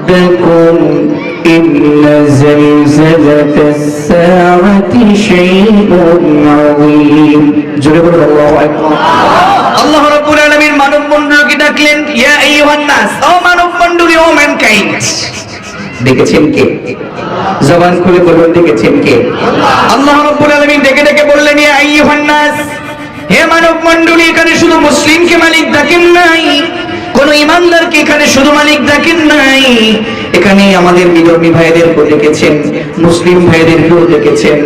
ربكم إن زلزلة الساعة شيء عظيم جرب الله أكبر আল্লাহ রাব্বুল আলামিন মানব মণ্ডলীকে ডাকলেন, ইয়া আইয়ুহান নাস, ও মানব মণ্ডলী, ও ম্যানকাইন্ড। দেখেছেন কে? জবান খুলে বলুন, দেখেছেন কে? আল্লাহ রাব্বুল আলামিন ডেকে ডেকে বললেন, ইয়া আইয়ুহান নাস, হে মানব মণ্ডলী, এখানে শুধু মুসলিমকে মালিক ডাকেন নাই, কোন ইমানদারকে এখানে শুধু মালিক ডাকেন নাই, এখানে আমাদের বিধর্মী ভাইদেরকেও ডেকেছেন, মুসলিম ভাইদেরকেও ডেকেছেন,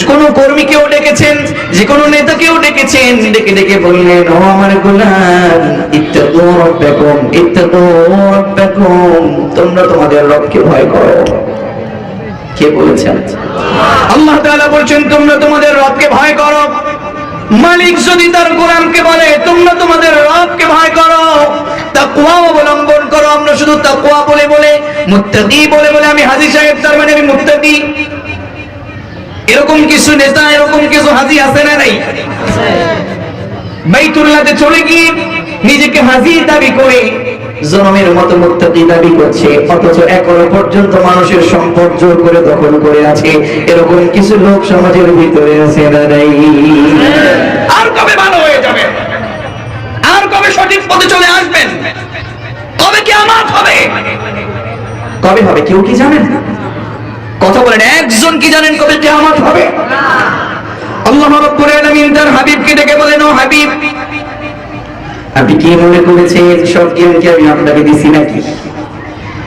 কোন কর্মীকেও ডেকেছেন, যে কোনো নেতাকেও ডেকেছেন। ডেকে ডেকে বললেন, ও আমার গোলাম, ইত্তাকু রাব্বাকুম, ইত্তাকু রাব্বাকুম, তোমরা তোমাদের রবকে ভয় করো। কে বলেছেন? আল্লাহ তাআলা বলছেন, তোমরা তোমাদের রবকে ভয় করো। মালিক যদি তার গোলামকে বলে, তোমরা তোমাদের রবকে ভয় করো, তাকওয়া অবলম্বন করো। আমরা শুধু তাকওয়া বলে বলে, মুত্তাকি বলে বলে আমি হাজী সাহেব, তার মানে আমি মুত্তাকি, এরকম কিছু নেতা, এরকম কিছু হাজী আছে না নাই? বাইতুল্লাহতে চলে গিয়ে নিজেকে হাজী দাবি করে জনমের মতো মুত্তাকি দাবি করছে, অথচ এখনো পর্যন্ত মানুষের সম্পদ জোর করে দখল করে আছে। এরকম কিছু লোক সমাজের ভিতরে আছে না নাই? আর কবে ভালো হয়ে যাবে? আর কবে সঠিক পথে চলে আসবেন? কবে কিয়ামত হবে? কবে হবে কেউ কি জানেন? কথা বলেন, একজন কি জানেন কবে কিয়ামত হবে? আল্লাহ রাব্বুল আলামিন তার হাবিবকে ডেকে বলেন, ও হাবিব, আপনি কি মনে করেছেন সব জ্ঞান কি আমি আপনাকে দিছি নাকি?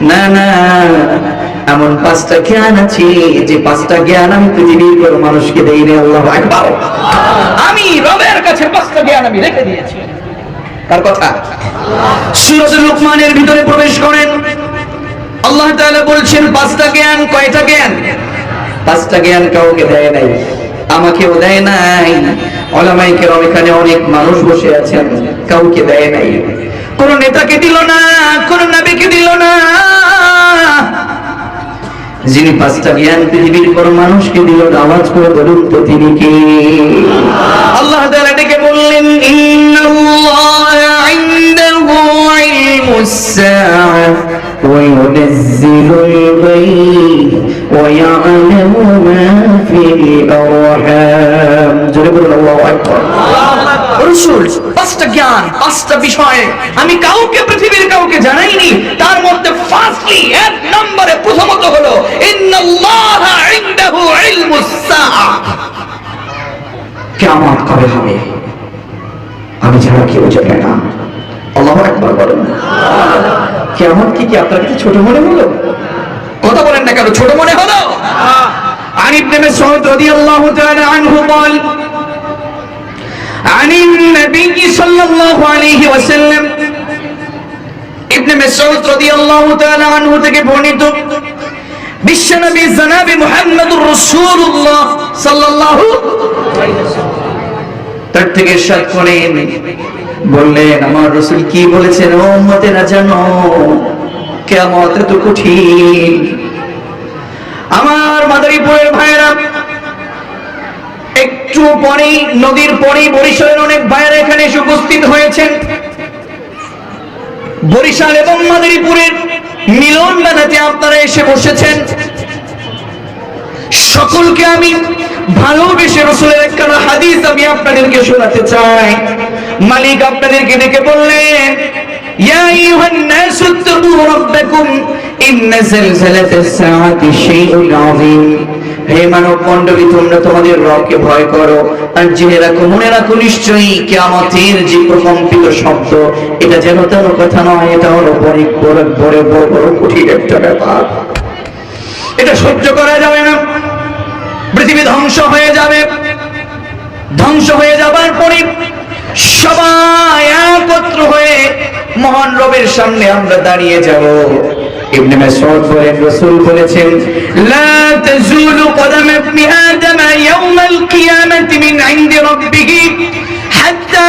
না না, এমন 5টা জ্ঞান আছে যে 5টা জ্ঞান আমি পৃথিবীর কোনো মানুষকে দেই না। আল্লাহু আকবার। আমি রবের কাছে 5টা জ্ঞান আমি রেখে দিয়েছি। কার কথা? সূরা লুকমানের ভিতরে প্রবেশ করেন, আল্লাহ তাআলা বলছেন 5টা জ্ঞান। কয়টা জ্ঞান? 5টা জ্ঞান কাউকে দেয় নাই, আমাকেও দেয় নাই, উলামায়ে কেরাম এখানে অনেক মানুষ বসে আছেন, কাউকে দেয় নাই। কোন নেতাকে দিল না, কোন নবীকে দিল না। যিনি 5টা জ্ঞান পৃথিবীর কোন মানুষকে দিল না, আওয়াজ করে বলুন তো তিনি কে? আল্লাহ তাআলা ডেকে বললেন, ইন্নাল্লাহা ইনদাহু ইলমুস সাআ ওয়া ইউনাজ্জিলুল গায়ব ওয়া ইয়া'লামু মা ফিল আরহাম। জোরে বলুন আল্লাহু আকবার। রাসূল 5টা জ্ঞান, 5টা বিষয় আমি কাউকে, পৃথিবীর কাউকে জানাইনি। তার মধ্যে ফার্স্টলি, এক নম্বরে, প্রথমত হলো ইন্নাল্লাহা ইনদাহু ইলমুস সাআ, কিয়ামত কবে হবে আমি ছাড়া কেউ জানে না। আল্লাহু আকবার বলেন। কিয়ামত কি আপনার কাছে ছোট মনে হলো? কথা বলেন না কেন, ছোট মনে হলো? عن ابن مسعود رضي الله تعالى عنه قال عن النبي صلى الله عليه وسلم, ইবনে মাসউদ রাদিয়াল্লাহু তাআলা আনহু থেকে বর্ণিত, বিশ্বনবী জনাবে মুহাম্মদুর রাসূলুল্লাহ সাল্লাল্লাহু আলাইহি ওয়াসাল্লাম তার থেকে ইরশাদ করেন, বললেন, আমার রাসূল কি বলেছেন, ও উম্মতেরা জানো, কিয়ামত এত কঠিন। আমার মাদারীপুরের ভাইরা, একটু পরেই, নদীর পরেই বরিশালের অনেক ভাইরা এখানে এসে উপস্থিত হয়েছেন। বরিশাল এবং মাদারীপুরের মিলন মেলাতে আপনারা এসে বসেছেন। সকলকে আমি ভালোবেসে রাসূলের একখানা হাদিস আমি আপনাদেরকে শোনাতে চাই। মালিক আপনাদেরকে ডেকে বললেন, ইয়া আইয়ুহান নাসু ইত্তাকু রাব্বাকুম ইন্না যালজালাতাস সাআতি শাইউন আযীম। হে মানব মণ্ডলী, তোমরা তোমাদের রবকে ভয় করো, আর জেনে রাখো, মনে রাখো, নিশ্চয়ই কিয়ামতের যে প্রকম্পিত শব্দ, এটা যেন তেন কথা নয়, এটা হলো অনেক বড় বড় বড় বড় কঠিন একটা ব্যাপার। এটা সহ্য করা যাবে না। পৃথিবী ধ্বংস হয়ে যাবে। ধ্বংস হয়ে যাবার পরে সবাই একত্র হয়ে মহান রবের সামনে আমরা দাঁড়িয়ে যাব। ইবনে মাসউদ বলেন, রাসূল বলেছেন, লা তাজুলু কদাম ইবনি আদম ইয়াওমাল কিয়ামাতি মিন ইনদি রাব্বিহি হাত্তা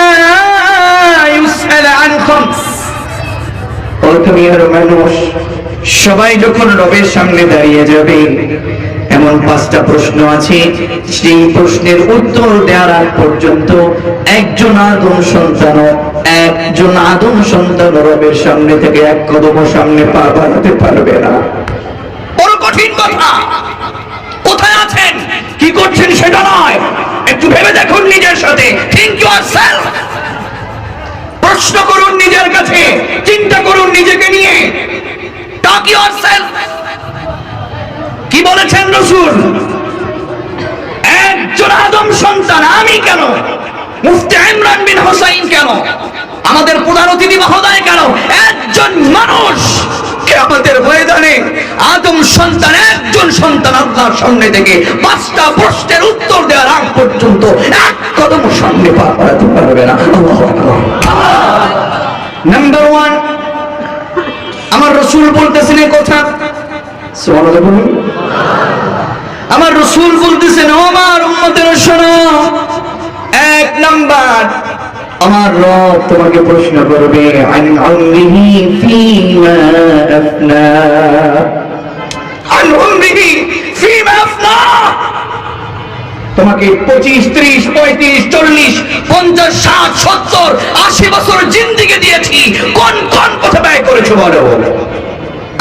ইউসআল আন খামস। ও দুনিয়ার মানুষ, সবাই যখন রবের সামনে দাঁড়িয়ে যাবে, এমন 5টা প্রশ্ন আছে, সেই প্রশ্নের উত্তর দেওয়ার আগ পর্যন্ত একজন আদম সন্তান, একজন আদম সন্তান রবের সামনে থেকে এক কদম সামনে পা বাড়াতে পারবে না। বড় কঠিন কথা। কোথায় আছেন, কি করছেন সেটা নয়, একটু ভেবে দেখুন নিজের সাথে। Think yourself. প্রশ্ন করুন নিজের কাছে, চিন্তা করুন নিজেকে নিয়ে। টক ইউরসেলফ। কি বলেছেন রাসূল? একজন আদম সন্তান আমি কেন, মুফতি ইমরান বিন হুসাইন কেন, আমাদের প্রধান অতিথি মহোদয় কেন, একজন মানুষ কিয়ামতের ময়দানে আদম সন্তান, একজন সন্তান আল্লাহর সামনে থেকে 5টা প্রশ্নের উত্তর দেওয়ার আগ পর্যন্ত এক কদম সামনে পা বাড়াতে পারবে না। আল্লাহু আকবার। নাম্বার 1, আমার রাসূল বলতেছেন এই কথা, সুবহানাল্লাহ বলুন। আমার রাসূল বলতেছেন, ও আমার উম্মতেরা শোনো, 1 নাম্বার, আমার রব তোমাকে প্রশ্ন করবে আন উমরিহি ফীমা আফনা, আন উমরিহি ফীমা আফনা। তোমাকে 25, 30, 35, 40, 50, 60, 70, 80 বছর জিন্দেগি দিয়েছি, কোন কোন পথে ব্যয় করেছো বলো?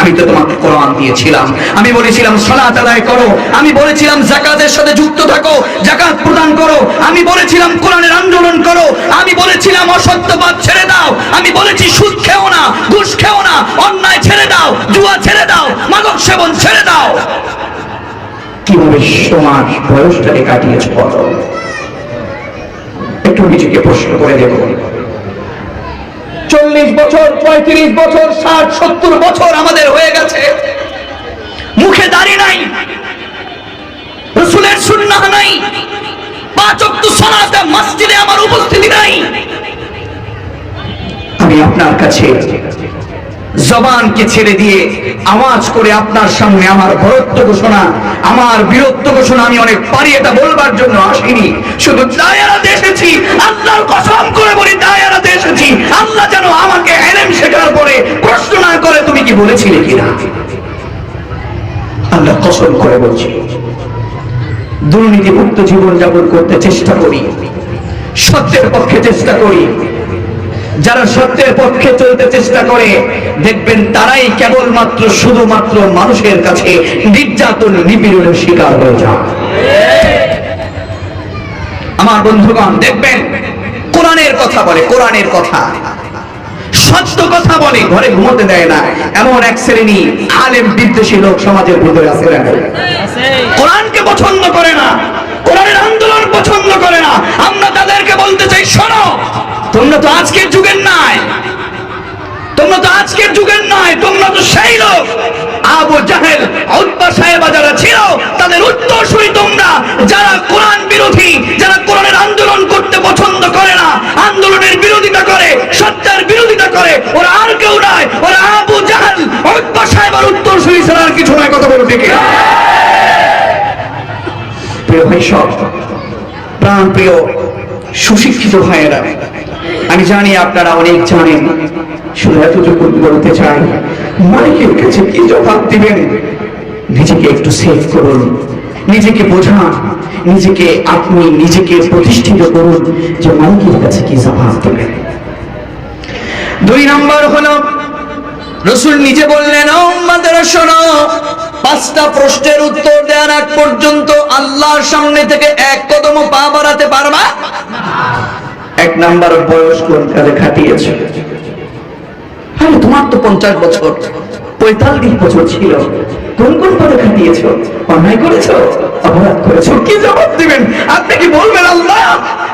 আমি তো তোমাকে কোরআন দিয়েছিলাম, আমি বলেছিলাম সালাত আদায় করো, আমি বলেছিলাম যাকাতের সাথে যুক্ত থাকো, যাকাত প্রদান করো, আমি বলেছিলাম কোরআনের আন্দোলন করো, আমি বলেছিলাম অসত্যবাদ ছেড়ে দাও, আমি বলেছি সুদ খেও না, ঘুষ খেও না, অন্যায় ছেড়ে দাও, জুয়া ছেড়ে দাও, মাদক সেবন ছেড়ে দাও। কিভাবে তোমার বয়সটাকে কাটিয়েছো বলো? একটু নিজেকে প্রশ্ন করে দেখো। 40 বছর, 35 বছর, 60, 70 বছর আমাদের হয়ে গেছে, মুখে দাড়ি নাই, রাসূলের সুন্নাহ নাই, 5 ওয়াক্ত সালাতে মসজিদে আমার উপস্থিতি নাই। আমি আপনার কাছে জবানকে ছেড়ে দিয়ে আওয়াজ করে আপনার সামনে আমার বরত্ব ঘোষণা, আমার বীরত্ব ঘোষণা আমি অনেক পারি এটা বলবার জন্য আসিনি, শুধু দায়রাতে এসেছি। আল্লাহর কসম করে বলি দায়রাতে এসেছি, আল্লাহ যেন আমাকে ইলম শেখার পরে প্রশ্ন না করে তুমি কি বলেছিলে কিনা। আল্লাহ কসম করে বলছি, দুর্নীতিমুক্ত জীবন যাপন করতে চেষ্টা করি, সত্যের পক্ষে চেষ্টা করি। যারা সত্যের পক্ষে চলতে চেষ্টা করে দেখবেন তারাই কেবলমাত্র শুধুমাত্র মানুষের কাছে নির্যাতন নিপীড়নের শিকার হয়ে যায়। আমার বন্ধুগণ দেখবেন কোরআনের কথা বলে, কোরআনের কথা, সত্য কথা বলে, ঘরে ঘুমোতে দেয় না, এমন এক শ্রেণী আলেম বিদ্বেষী লোক সমাজের ভিতরে আছে। কোরআনকে পছন্দ করে না, কোরআনের আন্দোলন পছন্দ করে না। আমরা তাদেরকে বলতে চাই, শোনো, তোমরা তো আজকের যুগের নাই, তোমরা তো আজকের যুগের নয়, তোমরা তো সেই লোক আবু জাহেল, উতবা সাহেবা যারা ছিল তাদের উত্তরসূরি তোমরা, যারা কোরআন বিরোধী, যারা কোরআনের আন্দোলন করতে পছন্দ করে না, আন্দোলনের বিরোধিতা করে, সত্যের বিরোধিতা করে, ওরা আর কেউ নয়, ওরা আবু জাহেল, উতবা সাহেবার উত্তরসূরি ছাড়া আর কিছু নয়। কথা বলো ঠিক না? প্রিয় ভাই সব, প্রাণ প্রিয় সুশিক্ষিত ভাইয়েরা, আমি জানি আপনারা অনেক জানেন, শুধু এতটুকু বলতে চাই, মালিকের কাছে কি জবাব দিবেন? নিজেকে একটু সেভ করুন, নিজেকে বোঝান, আপনি নিজেকে প্রতিষ্ঠিত করুন যে মালিকের কাছে কি জবাব দেবেন। 2 নম্বর হলো রাসূল নিজে বললেন, ও উম্মতেরা শোনো, 5টা প্রশ্নের উত্তর দেওয়ার আগ পর্যন্ত আল্লাহর সামনে থেকে এক কদম পা বাড়াতে পারবা না। 1 নাম্বার, বয়স কোন কাজে খাটিয়েছে? আরে তোমার তো 50 বছর, 45 বছর ছিল, কোন কোন পদে খাটিয়েছো? অন্যায় করেছো, অপরাধ করেছো, কি জবাব দিবেন? আপনি কি বলবেন, আল্লাহ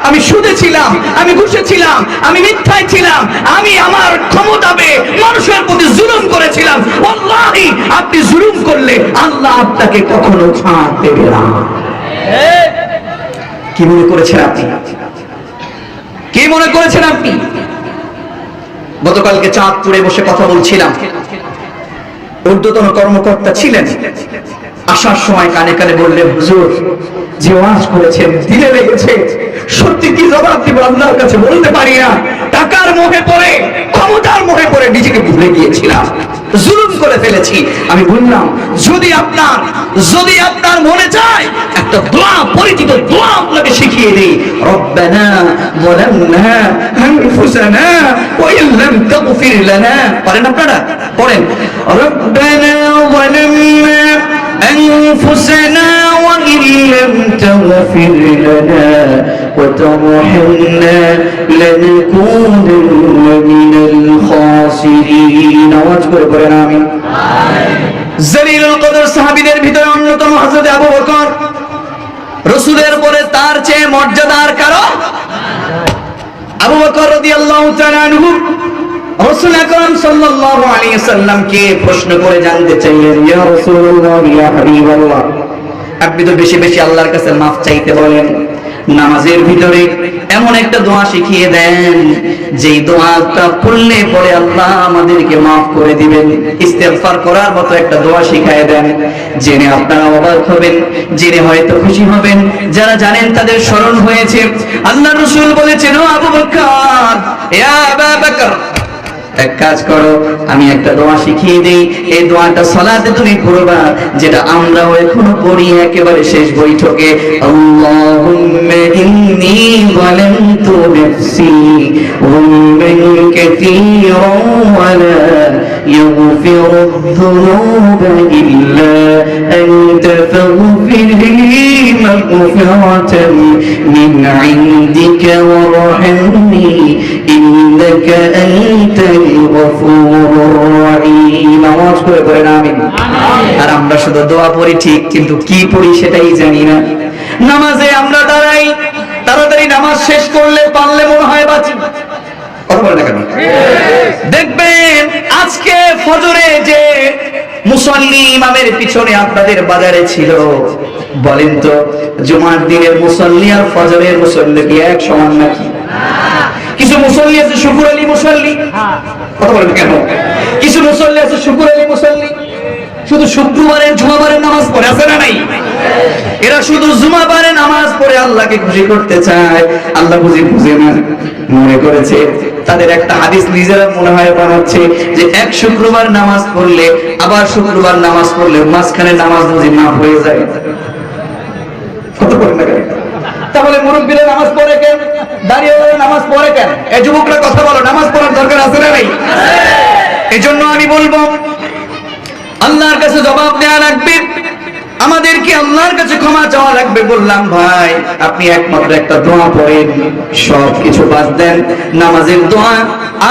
আমি সুদে ছিলাম, আমি ঘুষে ছিলাম, আমি মিথ্যায় ছিলাম, আমি আমার ক্ষমতা পেয়ে মানুষের প্রতি জুলুম করেছিলাম? ওয়াল্লাহি আপনি জুলুম করলে আল্লাহ আপনাকে কখনো ছাড় দেবে না। কি মনে করেছেন আপনি? কি মনে করেছেন আপনি? গতকালকে চাঁদপুরে বসে কথা বলছিলাম, ঊর্ধ্বতন কর্মকর্তা ছিলেন, আসার সময় কানে কানে বললেন, হুজুর যে ওয়াজ করেছেন দিলে লেগেছে, সত্যি কি জবাব দিব আল্লাহর কাছে বলতে পারি না, টাকার মোহে পড়ে, ক্ষমতার মোহে পড়ে নিজেকে ভুলে গিয়েছিলাম, জুলুম করে ফেলেছি। আমি বললাম, যদি আপনার মনে চায় একটা দোয়া, পরিচিত দোয়া আপনাকে শিখিয়ে দেই, রব্বানা যালামনা আনফুসানা ওয়া ইল্লাম তাগফির লানা, পড়েন আপনারা, পড়েন রব্বানা যালামনা أنفسنا وإن لم تغفر لنا وترحمنا لنكونن من الخاسرين واذكر قرآن آمين জলিলুল কদর সাহাবীদের ভিতরে অন্যতম হযরত আবু বকর, রাসূলের পরে তার চেয়ে মর্যাদার কারণ আবু বকর রাদিয়াল্লাহু তাআলা আনহু রাসূল আকরাম সাল্লাল্লাহু আলাইহি সাল্লামকে প্রশ্ন করে জানতে চাইলেন, ইয়া রাসূলুল্লাহ ইয়া হাবিবাল্লাহ, আপনি তো বেশি বেশি আল্লাহর কাছে মাফ চাইতে বলেন, নামাজের ভিতরে এমন একটা দোয়া শিখিয়ে দেন যেই দোয়াটা পড়লে পরে আল্লাহ আমাদেরকে মাফ করে দিবেন, ইস্তেগফার করার মতো একটা দোয়া শিখিয়ে দেন। জেনে আপনারা অবাক হবেন, জেনে হয়তো খুশি হবেন, যারা জানেন তাদের স্মরণ হয়েছে। আল্লাহর রাসূল বলেছেন, ও আবু বকর, ইয়া আবু বকর, এক কাজ করো, আমি একটা দোয়া শিখিয়ে দেই, এই দোয়াটা সালাতে তুমি পড়বা, যেটা আমরাও এখনো পড়ি একেবারে শেষ বৈঠকে। আল্লাহুম্মা ইন্নী যালামতু নাফসি যালমান কাসীরান ওয়া লা ইয়াগফিরুয-যুনুবা ইল্লা আনতা ফাগফির লি মাগফিরাতান মিন ইনদিকা ওয়ারহামনি ইন্নাকা আনতাল গফুরুর রহিম। নামাজ পড়ে পড়েন আমিন। আর আমরা শুধু দোয়া পড়ি ঠিক, কিন্তু কি পড়ি সেটাই জানি না। নামাজে আমরা দাঁড়াই, তাড়াতাড়ি নামাজ শেষ করলে পারলে মনে হয় বাঁচি, কথা বলে না কেন? দেখবেন আজকে ফজরে যে মুসল্লি ইমামের পিছনে আপনাদের বাজারে ছিল, বলেন তো জুমার দিনের মুসল্লি আর ফজরের মুসল্লি কি এক সমান নাকি? কিছু মুসল্লি আছে শুকুর আলী মুসল্লি, কথা বলেন কেন? কিছু মুসল্লি আছে শুকুর আলী মুসল্লি, শুধু শুক্রবারের জুমাবারের নামাজ পড়ে, আছে না নাই? এরা শুধু জুমাবারে নামাজ পড়ে আল্লাহকে খুশি করতে চায়। আল্লাহ বুঝে না মনে করেছে তাদের একটা হাদিস নিজেরা মনে হয় বানাচ্ছে যে এক শুক্রবার নামাজ পড়লে আবার শুক্রবার নামাজ পড়লে মাঝখানে নামাজ বুঝি মাফ হয়ে যায়, কত পড়ে না? তাহলে মুরব্বীরা নামাজ পড়ে কেন? দাঁড়িয়ে নামাজ পড়ে কেন? এই যুবকরা কথা বলো, নামাজ পড়ার দরকার আছে না নাই? এজন্য আমি বলবো আল্লাহর কাছে জবাব দেওয়া লাগবে, আমাদেরকে আল্লাহর কাছে ক্ষমা চাওয়া লাগবে। বললাম ভাই আপনি একমাত্র একটা দোয়া পড়েন, সব কিছু বাদ দেন, নামাজের দোয়া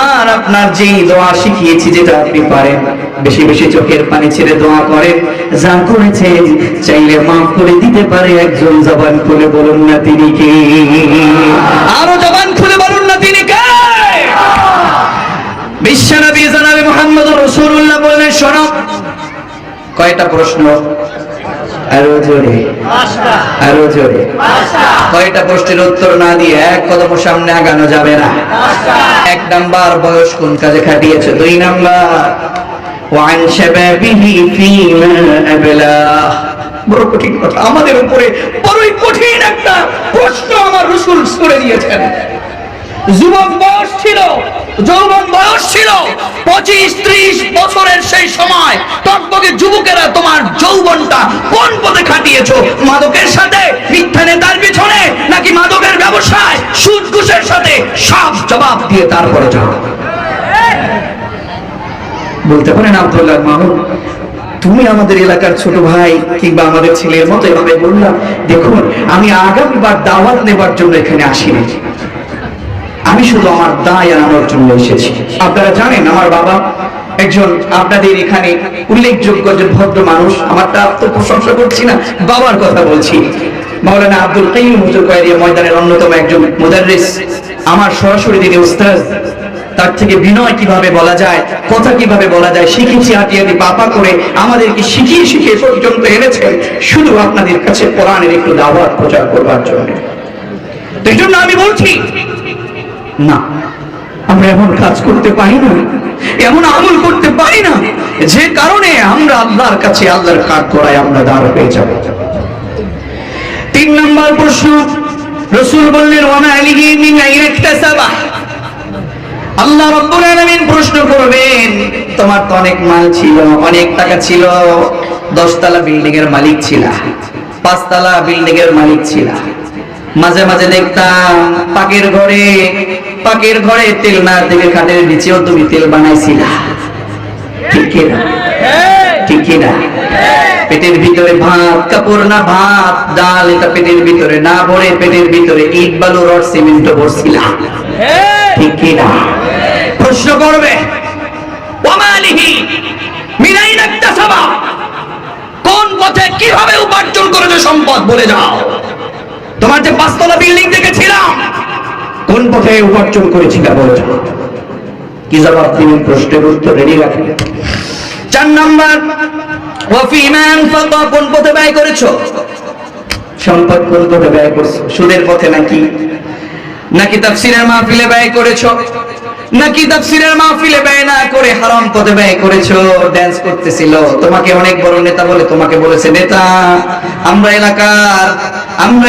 আর আপনার যেই দোয়া শিখিয়েছি যেটা আপনি পারেন, বেশি বেশি চোখের পানি ছেড়ে দোয়া করেন। যা করেছেন চাইলে মাফ করে দিতে পারে একজন। জবান খুলে বলুন না তিনি কে? আরো জবান খুলে বলুন না তিনি কে? বিশ্বনবী জনাবে মুহাম্মদুর রাসূলুল্লাহ বললেন, শোনো, কয়টা প্রশ্ন? আরো জোরে, আরো জোরে। কয়টা প্রশ্নের উত্তর না দিয়ে এক কদম সামনে আগানো যাবে না। এক নাম্বার, বয়স কোন কাজে খাটিয়েছে। দুই নাম্বার, ওয়ান শাবাবিহি ফীমা আবলা। বড় কঠিন কথা, আমাদের উপরে বড়ই কঠিন একটা প্রশ্ন আমার রাসূল ছুড়ে দিয়েছেন। যুবক বয়স ছিল, যৌবন বয়স ছিল 25-30 বছরের সেই সময়, তকবকে যুবকেরা তোমার যৌবনটা কোন পথে খাটিয়েছো? মাদকের সাথে, মিথ্যা নেতার পিছনে, নাকি মাদকের ব্যবসায়, সুদ ঘুষের সাথে? সব জবাব দিয়ে তারপরে যাও। বলতে পারেন আব্দুল্লাহ মাহমুদ, তুমি আমাদের এলাকার ছোট ভাই কিংবা আমাদের ছেলের মতো এভাবে বললাম, দেখুন আমি আগামীবার দাওয়াত নেবার জন্য এখানে আসিনি, আমি শুধু আমার দায় আনানোর জন্য এসেছি। আপনারা জানেন আমার বাবা একজন আপনাদের এখানে উল্লেখযোগ্য যে ভদ্র মানুষ, আমারটা তো প্রশংসা করছি না, বাবার কথা বলছি। মাওলানা আব্দুল কাইয়ুম হুজুর কয়েরিয়া ময়দানের অন্যতম একজন মুদাররিস, আমার সরাসরি তিনি উস্তাদ। তার থেকে বিনয় কিভাবে বলা যায়, কথা কিভাবে বলা যায় শিখেছি, হাঁটিয়াটি পাপা করে আমাদেরকে শিখিয়ে শিখিয়ে পর্যন্ত এনেছেন শুধু আপনাদের কাছে কোরআনের একটু দাওয়াত প্রচার করবার জন্য। এই জন্য আমি বলছি না, আমরা এমন কাজ করতে পারি না, এমন আমল করতে পারি না যে কারণে আমরা আল্লাহর কাছে আল্লাহর কাঠ করায় আমরা দাঁড় হয়ে যাব। 3 নম্বর প্রশ্ন, রাসূল বললেন ওয়া মালিহি মিন আইন ইকতাসাবা। আল্লাহ রাব্বুল আলামিন প্রশ্ন করবেন, তোমার তো অনেক মাল ছিল, অনেক টাকা ছিল, 10 তলা বিল্ডিং এর মালিক ছিলা, 5 তলা বিল্ডিং এর মালিক ছিলা, মাঝে মাঝে দেখতাম পাকের ঘরে পাকের ঘরে তেল না থেকে খাটের নিচেও তুমি তেল বানাইছিলা, ঠিক কিনা? ঠিক কিনা? পেটের ভিতরে ভাত কাপড় না ভাত ডাল এটা পেটের ভিতরে না ভরে পেটের ভিতরে ইট বালু রড সিমেন্ট ভরছিলা, ঠিক কিনা? প্রশ্ন করবে ওয়ামালিহি মিন আইনা ইকতাসাবা, কোন পথে কিভাবে উপার্জন করেছো সম্পদ বলে যাও। তোমার যে 5 তলা বিল্ডিং দেখেছিলাম কোন পথে উপার্জন করেছিল বলে যাও। কি জবাব দিবেন? প্রশ্নের উত্তর রেডি রাখেন। 4 নাম্বার ওয়াফিমা আনফাকা, কোন পথে ব্যয় করেছো সম্পদ, কোন পথে ব্যয় করেছো? সুদের পথে নাকি তাফসীরের মাহফিলে ব্যয় করেছো, নাকি তাফসীরের মাহফিলে ব্যয় না করে হারাম পথে ব্যয় করেছো? ড্যান্স করতেছিল, তোমাকে অনেক বড় নেতা বলে তোমাকে বলেছে নেতা আমরা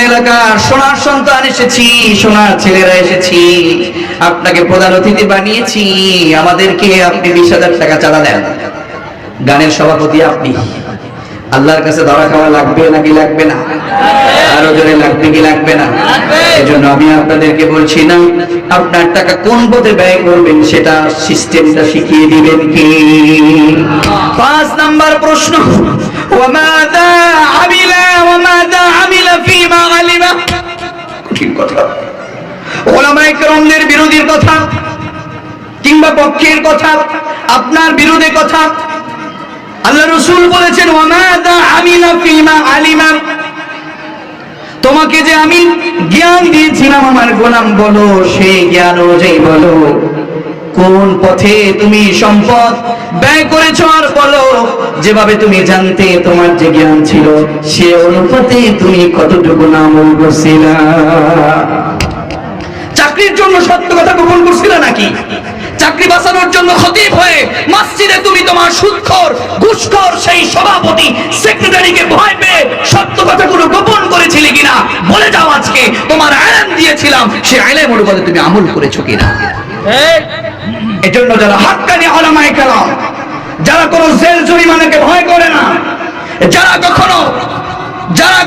এলাকার সোনার সন্তান এসেছি, সোনার ছেলেরা এসেছি, আপনাকে প্রধান অতিথি বানিয়েছি, আমাদেরকে আপনি 20,000 টাকা চাঁদা দেন। গানের সভাপতি আপনি, আল্লাহর কাছে ধরা খাওয়া লাগবে নাকি লাগবে না? আরো জোরে লাগবে কি লাগবে না? এজন্য আমি আপনাদেরকে বলছি না আপনার টাকা কোন পথে ব্যয় করবেন সেটা সিস্টেমটা শিখিয়ে দিবেন কি? 5 নাম্বার প্রশ্ন ওয়ামাদা আমিলা ফীমা আলিমা, কঠিন কথা। উলামায়ে কেরামদের বিরোধীর কথা কিংবা পক্ষের কথা, আপনার বিরোধী কথা, আল্লাহ রাসূল বলেছেন ওয়ামাদা আমিলা ফীমা আলিমা, তোমাকে যে আমি জ্ঞান দিয়েছিলাম আমার গোলাম বলো, সেই জ্ঞান অনুযায়ী বলো কোন পথে তুমি সম্পদ ব্যয় করেছো, আর বলো যেভাবে তুমি জানতে তোমার যে জ্ঞান ছিল সে অনুপাতে তুমি কতটুকু আমল করছিলা। চাকরির জন্য সত্য কথা গোপন করছিলা নাকি? চাকরি বাঁচানোর জন্য খতিব হয়ে মসজিদে তুমি তোমার সুদখোর ঘুষখোর সেই সভাপতি সেক্রেটারিকে ভয় পেয়ে সত্য কথাগুলো গোপন করেছিলে কিনা বলে যাও। আজকে তোমার ইলম দিয়েছিলাম, সেই ইলম অনুযায়ী তুমি আমল করেছো কিনা? এজন্য যারা হাক্কানি উলামায়ে কেরাম, যারা কোনো জেল জরিমানাকে ভয় করে না, যারা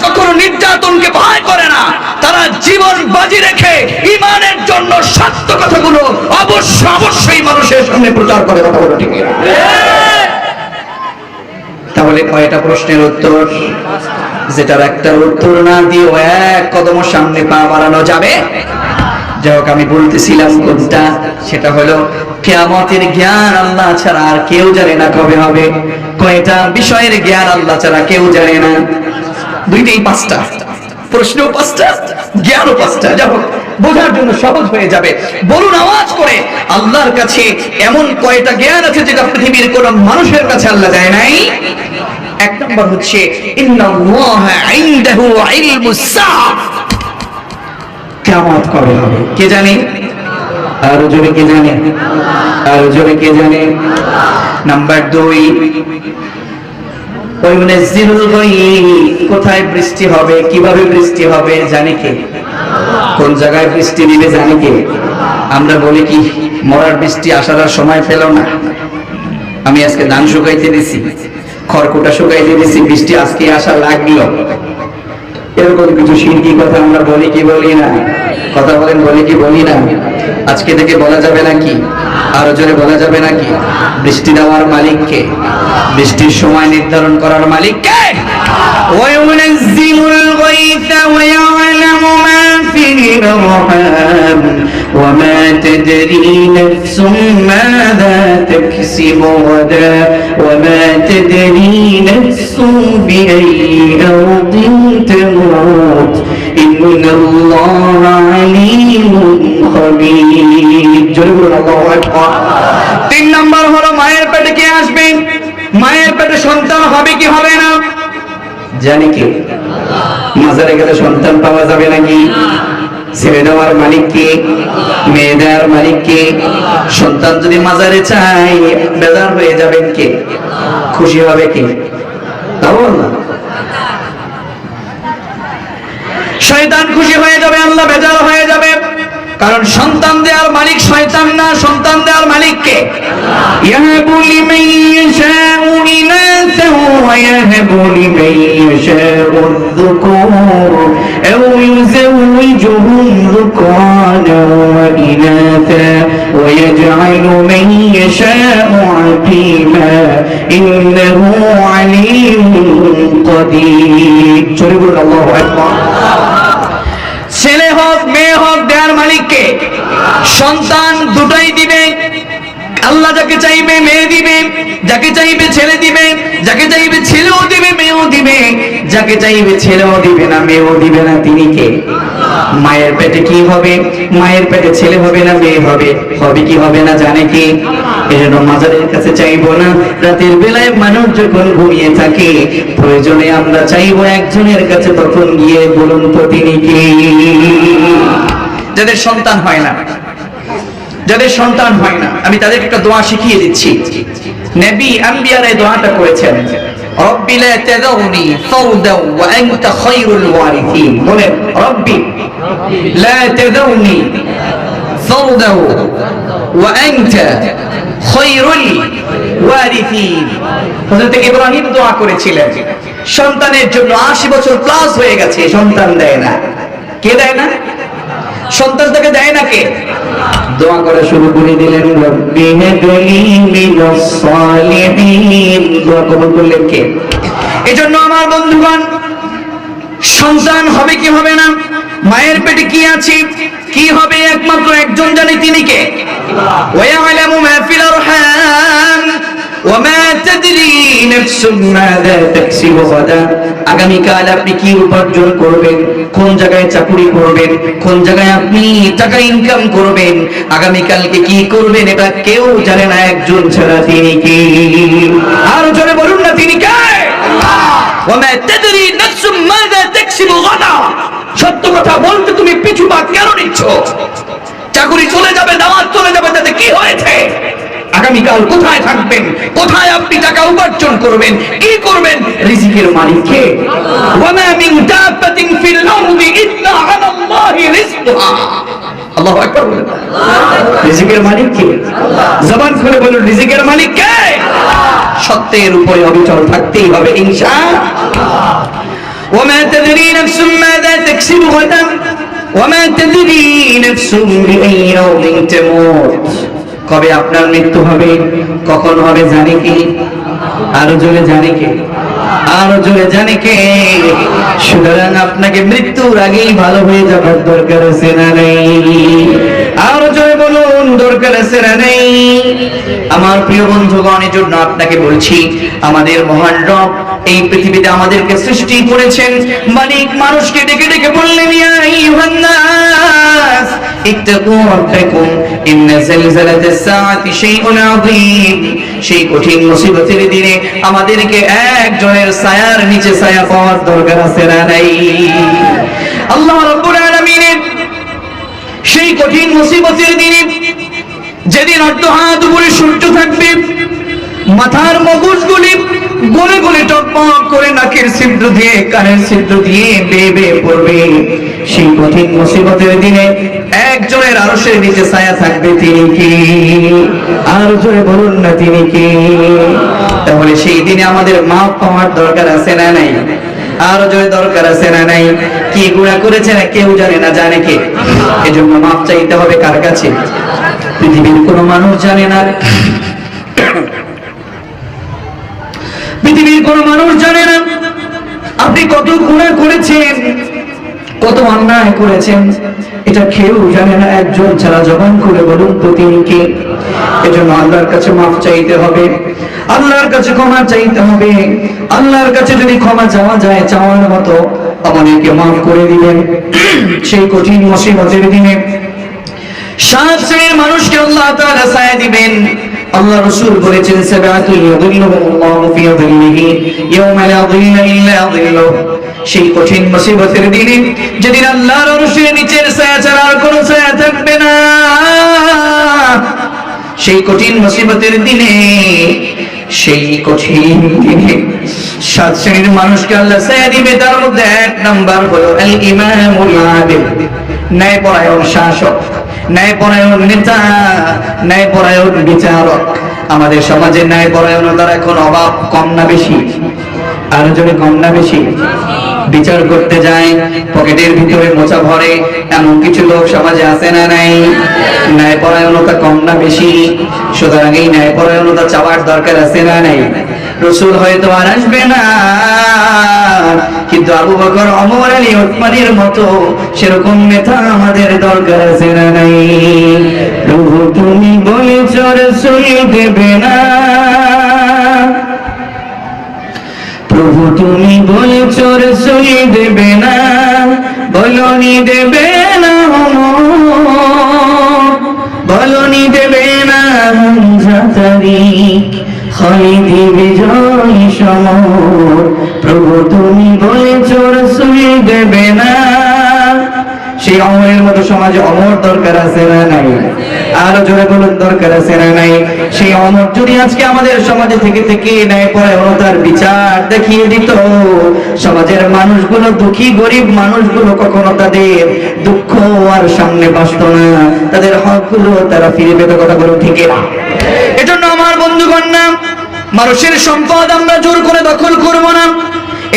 কখনো নির্যাতনকে ভয় করে না, তারা জীবন বাজি রেখে ঈমানের জন্য সত্য কথাগুলো অবশ্যই মানুষের সামনে প্রচার করে। কথা বলো ঠিক না? তাহলে কয়টা প্রশ্নের উত্তর? যেটার একটা উত্তর না দিয়ে এক কদম সামনে পা বাড়ানো যাবে। যাই হোক, আমি বলতেছিলাম কোনটা, সেটা হলো কিয়ামতের জ্ঞান আল্লাহ ছাড়া আর কেউ জানে না কবে হবে। কয়টা বিষয়ের জ্ঞান আল্লাহ ছাড়া কেউ জানে না? দুইটাই 5টা, প্রশ্ন 5টা, জ্ঞানও 5টা। যাই হোক, বোঝার জন্য সহজ হয়ে যাবে। বলুন আওয়াজ করে, আল্লাহর কাছে এমন কয়টা জ্ঞান আছে যেটা পৃথিবীর কোন মানুষের কাছে আল্লাহ দেয় নাই? 1 নম্বর হচ্ছে ইন্নাল্লাহা ইনদাহু ইলমুস সাআ, কিয়ামত কবে হবে কে জানে? আর জোরে কে জানে? আর জোরে কে জানে? নাম্বার 2 ওয়ায়ুনাজ্জিলুল গায়ব, কোথায় বৃষ্টি হবে, কিভাবে বৃষ্টি হবে জানে কে? কোন জায়গায় বৃষ্টি দিবে জানে কে? আমরা বলি কি মরার বৃষ্টি আসার আর সময় পেল না, আমি আজকে ধান শুকাইতে দিছি, খড়কুটা শুকাইতে দিছি, বৃষ্টি আজকে আসা লাগলো, এরকম কিছু শিরকি কথা আমরা বলি কি বলি না? কথা বলেন, বলি কি বলি না? আজকে থেকে বলা যাবে নাকি? আরো জোরে বলা যাবে নাকি? বৃষ্টি দেওয়ার মালিক কে? বৃষ্টির সময় নির্ধারণ করার মালিক কে? ওয়ায়ুনাজ্জিলুল গায়থা ওয়া ইয়ালামু মা ফিল আরহাম ওয়া মা তাদরি নাফসুম মাযা তাকসিবু গাদা ওয়া মা তাদরি নাফসুম বিআইয়ি আরদিন তামুত ইন্নাল্লাহা আলীমুন খাবীর। জোরে বলুন আল্লাহু আকবার। 3 নাম্বার হলো মায়ের পেটে কে আসবে? মায়ের পেটে সন্তান হবে কি হবে না জানে কি? মাজারে গেলে সন্তান পাওয়া যাবে নাকি? ছেলে দেওয়ার মালিক কে? মেয়ে দেওয়ার মালিক কে? সন্তান যদি মাজারে চাই বেজার হয়ে যাবেন কে? খুশি হবে কে? তাও না, শয়তান খুশি হয়ে যাবে, আল্লাহ বেজার হয়ে যাবে। কারণ সন্তান দেওয়ার মালিক শয়তান না, সন্তান দেওয়ার মালিক কে? ইয়াহাবু লিমান ইয়াশাউ ইনাসা ওয়া ইয়াহাবু লিমান يشاء الذكور أو يزوجهم ذكرانا وإناثا ويجعل من يشاء عقيما إنه عليم قدير الله أكبر ছেলে হোক মেয়ে হোক দেয়ার মালিককে সন্তান দুটাই দিবে আল্লাহ যাকে চাইবে মেয়ে দিবে যাকে চাইবে ছেলে দিবে যাকে চাইবে ছেলেও দিবে মেয়েও দিবে যাকে চাইবে ছেলেও দিবে না মেয়েও দিবে না তিনি কে মায়ের পেটে কি হবে মায়ের পেটে ছেলে হবে না মেয়ে হবে হবে কি হবে না জানে কি এজন্য মাজারের কাছে চাইবো না রাতের বেলায় মানুষ যখন ঘুমিয়ে থাকে প্রয়োজনে আমরা চাইবো একজনের কাছে তখন গিয়ে বলুন তো তিনি কে যাদের সন্তান হয় না যাদের সন্তান হয় না আমি তাদেরকে একটা দোয়া শিখিয়ে দিচ্ছি নবী আম্বিয়ারা এই দোয়াটা করেছেন রব্বি লা তাযারনি ফারদাও ওয়া আনতা খায়রুল ওয়ারিসিন বলেন রব্বি লা তাযারনি ফারদাও ওয়া আনতা খায়রুল ওয়ারিসিন হযরত ইব্রাহিম দোয়া করেছিলেন সন্তানের জন্য 80 বছর প্লাস হয়ে গেছে সন্তান দেয় না কে দেয় না সন্তান তাকে দেয় না কে দোয়া করা শুরু করে দিলেন রব্বি হাবলি মিনাস সালিহিন দোয়া কবুল করলেন কে এজন্য আমার বন্ধুগণ সন্তান হবে কি হবে না মায়ের পেটে কি আছে কি হবে একমাত্র একজন জানে তিনি কে ওয়া ইয়ালামু মা ফিল আরহাম ওয়া মা তাদরি নাফসুন মাযা তাকসিবু গাদা আগামী কাল আপনি কি উপার্জন করবেন কোন জায়গায় চাকরি করবেন কোন জায়গায় আপনি টাকা ইনকাম করবেন আগামী কালকে কি করবেন এটা কেউ জানে না একজন ছাড়া তিনি কে আর জোরে বলুন না তিনি কে ওয়া মা তাদরি নাফসুন মাযা তাকসিবু গাদা সত্য কথা বলতে তুমি পিছু পা কেন নিচ্ছ চাকরি চলে যাবে দাওয়াত চলে যাবে তাতে কি হয়েছে আগামীকাল কোথায় থাকবেন কোথায় আপনি টাকা উপার্জন করবেন কি করবেন রিজিকের মালিক কে ওয়া মা মিন দাব্বাতিন ফিল আরদি ইল্লা আলাল্লাহি রিজকুহা আল্লাহু আকবার বলেন রিজিকের মালিক কে জবান খুলে বলুন রিজিকের মালিক কে সত্যের উপরে অবিচল থাকতেই হবে ইনশাআল্লাহ ওয়া মা তাদরি নাফসুম মাযা তাকসিবু গাদান ওয়া মা তাদরি নাফসুম বিআইয়ি ইয়াউমিন তামুত কবে আপনার মৃত্যু হবে কখন হবে জানে কি আরো জোরে জানে কে আরো জোরে জানে কে সুতরাং আপনাকে মৃত্যুর আগেই ভালো হয়ে যাবার দরকার আছে না নেই আরো জোরে বলুন দরকার আছে না নেই আমার প্রিয় বন্ধুগণ এর জন্য আপনাকে বলছি আমাদের মহান রব এই পৃথিবীতে আমাদেরকে সৃষ্টি করেছেন মালিক মানুষকে ডেকে ডেকে বললেন ইয়া আইয়ুহান নাস ইত্তাকু রাব্বাকুম ইন্না জালজালাতাস সাআতি শাইউন আযীম সেই কঠিন মুসিবতের দিনে আমাদেরকে একজনের ছায়ার নিচে ছায়া পাওয়ার দরকার আছে না নাই আল্লাহ রাব্বুল আলামিনের সেই কঠিন মুসিবতের দিনে যেদিন অর্ধ হাত উপরে সূর্য থাকবে মাথার মগজগুলি গলে গলে টকমক করে নাকের ছিদ্র দিয়ে কানের ছিদ্র দিয়ে বেয়ে বেয়ে পড়বে সেই কঠিন মুসিবতের দিনে একজনের আরশের নিচে ছায়া থাকবে তিনি কি আর জোরে বলুন না তিনি কি তাহলে সেই দিনে আমাদের মাপ পাওয়ার দরকার আছে না নাই আরো জোরে দরকার আছে না নাই কি গুনাহ করেছে না কেউ জানে না জানে কে এজন্য মাপ চাইতে হবে কার কাছে পৃথিবীর কোনো মানুষ জানে না পৃথিবীর কোনো মানুষ জানে না আপনি কত গুনাহ করেছেন কত অন্যায় করেছেন এটা কেউ জানে না একজন ছাড়া জবান খুলে বলুন তো তিনি কে এজন্য আল্লাহর কাছে মাফ চাইতে হবে আল্লাহর কাছে ক্ষমা চাইতে হবে আল্লাহর কাছে যদি ক্ষমা চাওয়া যায় চাওয়ার মতো আমাদেরকে মাফ করে দিবেন সেই কঠিন মুসিবতের দিনে সাত শ্রেণীর মানুষকে আল্লাহ তাআলা ছায়া দিবেন আল্লাহ রাসূল বলেছেন সাবাতুল ইউযিল্লুহুমুল্লাহু ফি যিল্লিহি ইয়াওমা লা যিল্লা ইল্লা যিল্লুহু সেই কঠিন মুসিবতের দিনে যেদিন আল্লাহর আরশের নিচের ছায়া ছাড়া আর কোনো ছায়া থাকবে না সেই কঠিন মুসিবতের দিনে সেই কঠিন দিনে সাত শ্রেণীর মানুষকে আল্লাহ ছায়া দিবে তার মধ্যে এক নাম্বার হলো আল ইমামুল আদিল ন্যায়পরায়ণ শাসক ন্যায়পরায়ণ নেতা ন্যায়পরায়ণ বিচারক আমাদের সমাজে ন্যায়পরায়ণতার এখন অভাব কম না বেশি আরো জোরে কম না বেশি? বিচার করতে যায়, পকেটের ভিতরে মোচা ভরে এমন কিছু লোক সমাজে আছে না নাই? ন্যায়পরায়ণতা কম না বেশি? সুতরাং এই ন্যায়পরায়ণতা চাওয়ার দরকার আছে না নাই? রাসূল হয়তো আর আসবে না, কিন্তু আবু বকর, ওমর, আলী, উসমানের মতো সেরকম নেতা আমাদের দরকার আছে না নাই? প্রভু তুমি বলেছ রাসূল দেবে না, প্রভু তুমি বলেছ রাসূল দেবে না, বলনি দেবে না, বলনি দেবে না হামজা তারিক খালিদি বিজয় সমর, প্রভু তুমি বলেছ রাসূল দেবে না। সেই অমরের মতো সমাজে অমর দরকার আছে না নাই? আরো জোরে বলুন, দরকার আছে না নাই? সেই অমর যদি আজকে আমাদের সমাজে থেকে থেকে ন্যায়পরায়ণতার বিচার দেখিয়ে দিত, সমাজের মানুষগুলো, দুঃখী গরিব মানুষগুলো কখনো তাদের দুঃখ আর সামনে বাসত না, তাদের হকগুলো তারা ফিরে পেত। কথা বলুন ঠিক না? এজন্য আমার বন্ধুগণ, না মানুষের সম্পদ আমরা জোর করে দখল করব না,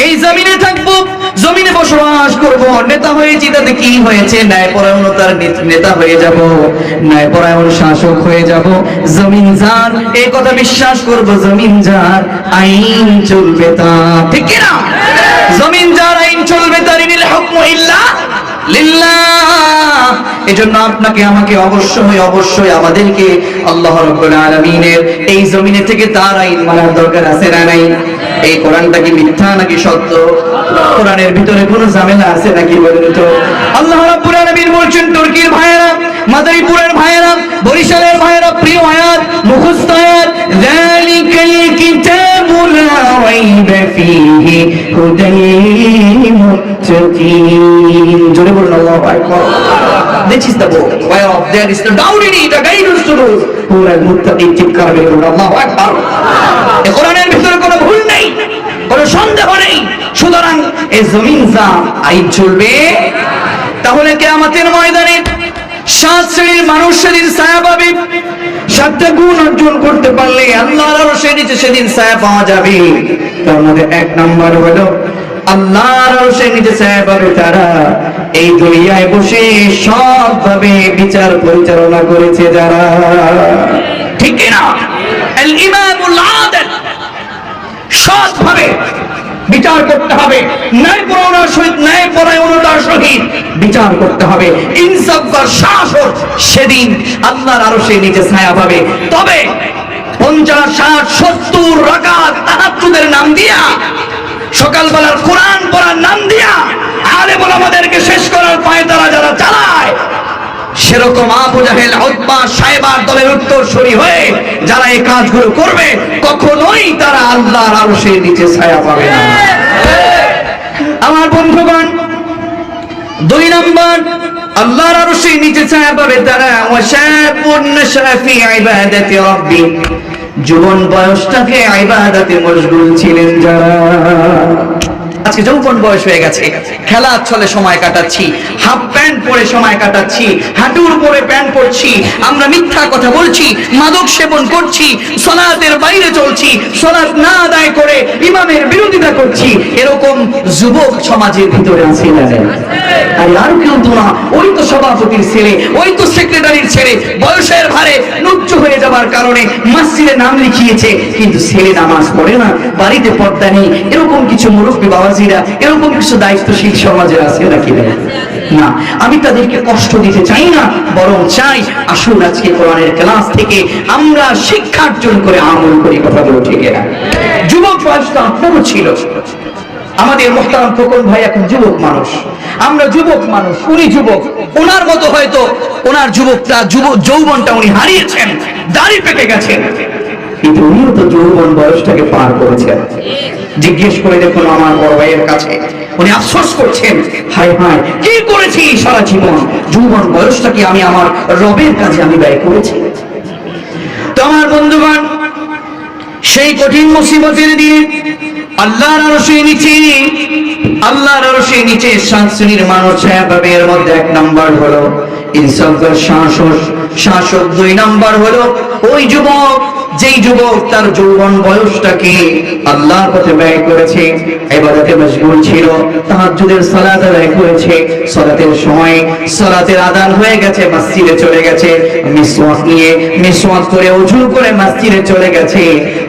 এই জমিনে থাকবো, জমিনে বসবাস করব, নেতা হয়েছি তাতে কি হয়েছে, ন্যায়পরায়ণতার নেতা হয়ে যাব, ন্যায়পরায়ণ শাসক হয়ে যাব। জমিন যার, এই কথা বিশ্বাস করব, জমিন যার আইন চলবে তার, ঠিক কি না? জমিন যার আইন চলবে তার, ইনিল হুকমু ইল্লা লিল্লাহ। এজন্য আপনাকে আমাকে অবশ্যই অবশ্যই আমাদেরকে আল্লাহ রাব্বুল আলামিনের এই জমিনে থেকে তার আইন মানার দরকার আছে না নাই? এই কোরআনটা কি মিথ্যা নাকি সত্য? কোরআনের ভিতরে কোনো ঝামেলা আছে নাকি বলেন তো? আল্লাহ রাব্বুল আলামিন বলছেন, তুর্কির ভাইয়েরা, মাদারীপুরের ভাইয়েরা, বরিশালের ভাইয়েরা, প্রিয় আয়াত, মুখস্থ আয়াত, যালিকাল কিতাবু লা রাইবা ফীহি হুদাল লিল মুত্তাকিন। জোরে বলুন আল্লাহু আকবার। This is the book whereof there is no doubt in it, a guidance to those who are muttaqin। চিৎকার করে বলুন আল্লাহু আকবার। এই কোরআনের ভিতরে কোনো ভুল নেই, কোনো সন্দেহ নেই। সুতরাং এই জমিন যা আইন চলবে। তাহলে কিয়ামতের ময়দানে 7 শ্রেণীর মানুষ সেদিন ছায়া পাবে। 7টা গুণ অর্জন করতে পারলে আল্লাহর আরশের নিচে সেদিন ছায়া পাওয়া যাবে। তার মধ্যে 1 নাম্বার হলো আল্লাহর আরশের নিচে ছায়া পাবে তারা এই দুনিয়ায় বসে সৎভাবে বিচার পরিচালনা করেছে যারা, ঠিক কিনা? আল ইমামুল আদিল, সৎভাবে বিচার করতে হবে, ন্যায়পরায়ণতার সহিত বিচার করতে হবে, ইনসাফ বা শাসক সেদিন আল্লাহর আরশের নিচে ছায়া পাবে। তবে 50, 60, 70 রাকাত তাহাজ্জুদের নাম দিয়া, সকালবেলার কোরআন পড়ার নাম দিয়া আলেম ওলামাদেরকে শেষ করার পায়তারা যারা চালায়, সেরকম আবু জাহেল, উতবা, সাইবার দলের উত্তরসূরি হয়ে যারা এই কাজগুলো করবে, কখনোই তারা আল্লাহর আরশের নিচে ছায়া পাবে না। আমার বন্ধুগণ, 2 নম্বর আল্লাহর আরশের নিচে ছায়া পাবে তারা ওয়াশাবুন নাশা ফি ইবাদাতি রাব্বি, জীবন বয়সটাকে ইবাদতে মশগুল ছিলেন যারা। আজকে যৌবন বয়স হয়ে গেছে, খেলা চলে সময় কাটাচ্ছি, হাফ প্যান্ট পরে সময় কাটাচ্ছি, হাঁটুর পরে প্যান্ট পরছি, আমরা মিথ্যা কথা বলছি, মাদক সেবন করছি, সালাতের বাইরে চলছি, সালাত না আদায় করে ইমামের বিরোধিতা করছি। এরকম যুবক সমাজের ভিতরে আছে না? আর কেউ তো না, ওই তো সভাপতির ছেলে, ওই তো সেক্রেটারির ছেলে, বয়সের ভারে নুচ্চ হয়ে যাবার কারণে মসজিদে নাম লিখিয়েছে, কিন্তু ছেলে নামাজ পড়ে না, বাড়িতে পর্দা নেই। এরকম কিছু মুরব্বী বাবাজিরা, এরকম কিছু দায়িত্বশীল সমাজে আছে নাকি না? আমি তাদেরকে কষ্ট দিতে চাই না, বরং চাই আসুন আজকে কোরআনের ক্লাস থেকে আমরা শিক্ষা অর্জন করে আমল করি। কথা বলো ঠিক না? যুবক বয়সটা আপনারও ছিল, আমাদের মুহতারাম খোকন ভাই এখন যুবক মানুষ, আমরা যুবক মানুষ, উনি যুবক, ওনার মতো হয়তো ওনার যৌবনটা উনি হারিয়েছেন, দাড়ি পেকে গেছেন, কিন্তু উনিও তো যৌবন বয়সটাকে পার করেছেন। জিজ্ঞেস করে দেখুন আমার বড় ভাইয়ের কাছে, উনি আফসোস করছেন, হায় হায় কি করেছি সারা জীবন, যৌবন বয়সটাকে আমি আমার রবের কাছে আমি ব্যয় করেছি। তো আমার বন্ধুগণ, সেই কঠিন মুসিবতের দিনে আল্লাহর আরশের নিচে, আল্লাহর আরশের নিচে 7 শ্রেণীর মানুষ ছায়া পাবে। এর মধ্যে 1 নাম্বার হলো ইনসাফের শাসক। 2 নাম্বার হলো ওই যুবক যেই যুবক তার যৌবন বয়সটাকে আল্লাহর পথে ব্যয় করেছে, ইবাদতে মশগুল ছিল, তাহাজ্জুদের সালাত আদায় করেছে, সালাতের সময় সালাতের আযান হয়ে গেছে, মসজিদে চলে গেছে, মিসওয়াক নিয়ে মিসওয়াক করে ওযু করে মসজিদে চলে গেছে,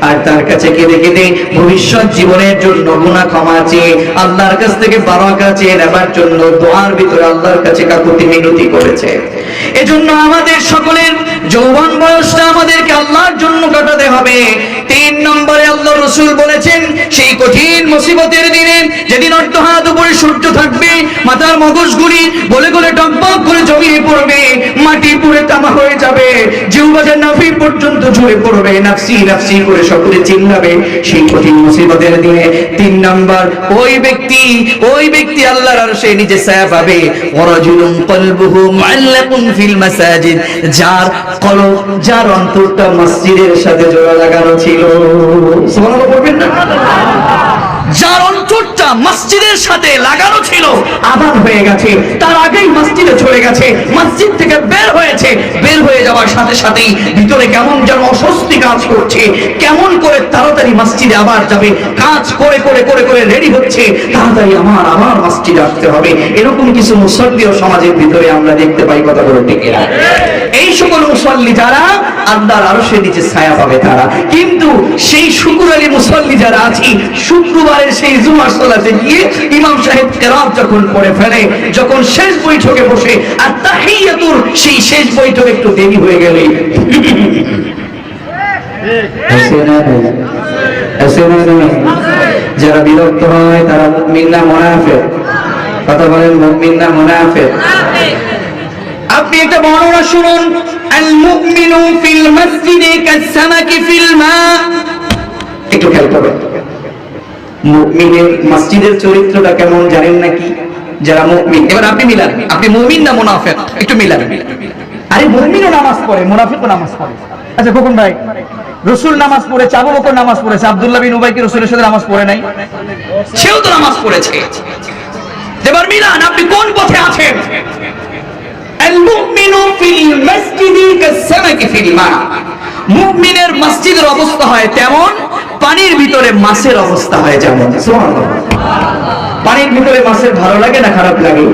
আর তার কাছে কেঁদে কেঁদে ভবিষ্যৎ জীবনের জন্য গুনাহ ক্ষমা চেয়ে আল্লাহর কাছ থেকে বারাকা চেয়ে নেবার জন্য দোয়ার ভিতরে আল্লাহর কাছে কাকুতি মিনতি করেছে। এজন্য আমাদের সকলের যৌবন বয়সটা আমাদেরকে আল্লাহর জন্য কাটাতে হবে। 3 নম্বরে আল্লাহ রাসূল বলেছেন, সেই কঠিন মুসিবতের দিনে যেদিন অর্ধহাত উপরে সূর্য থাকবে, মাথার মগজগুলি গলে গলে টকবক করে জমিয়ে পড়বে, মাটি পুড়ে তামা হয়ে যাবে, জিহ্বার নাভি পর্যন্ত ঝরে পড়বে, নাফসি নাফসি করে সকলে চিল্লাবে, সেই কঠিন মুসিবতের দিনে 3 নম্বর ওই ব্যক্তি আল্লাহর আরশে নিজে ছায়া পাবে। ওয়ারাজুলুন কলবুহু মুআল্লাকুন ফিল মাসাজিদ, যার অন্তরটা মসজিদের সাথে জোড়া লাগানো ছিল। সুবহানাল্লাহ বলবেন না? যার অন্তরটা মসজিদের সাথে লাগানো ছিল, আযান হয়ে গেছে, তার আগেই মসজিদে চলে গেছে, মসজিদ থেকে বের হয়েছে, বের হয়ে যাওয়ার সাথে সাথেই ভিতরে কেমন যেন অস্বস্তি কাজ করছে, কেমন করে তাড়াতাড়ি মসজিদে আবার যাবে, কাজ করে করে করে করে রেডি হচ্ছে, তাড়াতাড়ি আবার মসজিদে আসতে হবে। এরকম কিছু মুসল্লিও সমাজের ভিতরে আমরা দেখতে পাই, কথা বলে ঠিক না? এই সকল মুসল্লি যারা আল্লাহর আরশের নিচে ছায়া পাবে তারা। কিন্তু সেই শুকরালি মুসল্লি যারা আছি, শুক্রবারের সেই জুমার সালাতে গিয়ে ইমাম সাহেব কেরাত যখন পড়ে ফেলে, যখন শেষ বৈঠকে বসে, আর তাহিয়াতুর সেই শেষ বৈঠক একটু দেরি হয়ে গেলে যারা বিরক্ত হয় তারা মুমিন না মুনাফিক? কথা বলেন, মুমিন না মুনাফিক? আপনি একটা বর্ণনা শুনুন, আল মুমিনু ফিল মসজিদে কাসসামাকি ফিল মা। একটু খেয়াল করবেন, মুমিনের মসজিদের চরিত্রটা কেমন জানেন নাকি? যারা মুমিন, এবার আপনি মিলান, আপনি মুমিন না মুনাফিক একটু মিলান। আরে মুমিনও নামাজ পড়ে, মুনাফিকও নামাজ পড়ে। আচ্ছা খোকন ভাই, রাসূল নামাজ পড়েছে, আবু বকর নামাজ পড়েছে, আব্দুল্লাহ বিন উবাই কি রাসূলের সাথে নামাজ পড়ে নাই? সেও তো নামাজ পড়েছে। এবার মিলান, আপনি কোন পথে আছেন? আল-মুমিনু ফিল মাসজিদি কাসসামাকি ফিল মা। মুমিনের মসজিদের অবস্থা হয় তেমন, পানির ভিতরে মাছের অবস্থা হয় যেমন। সুবহানাল্লাহ। পানির ভিতরে মাছের ভালো লাগে না খারাপ লাগে?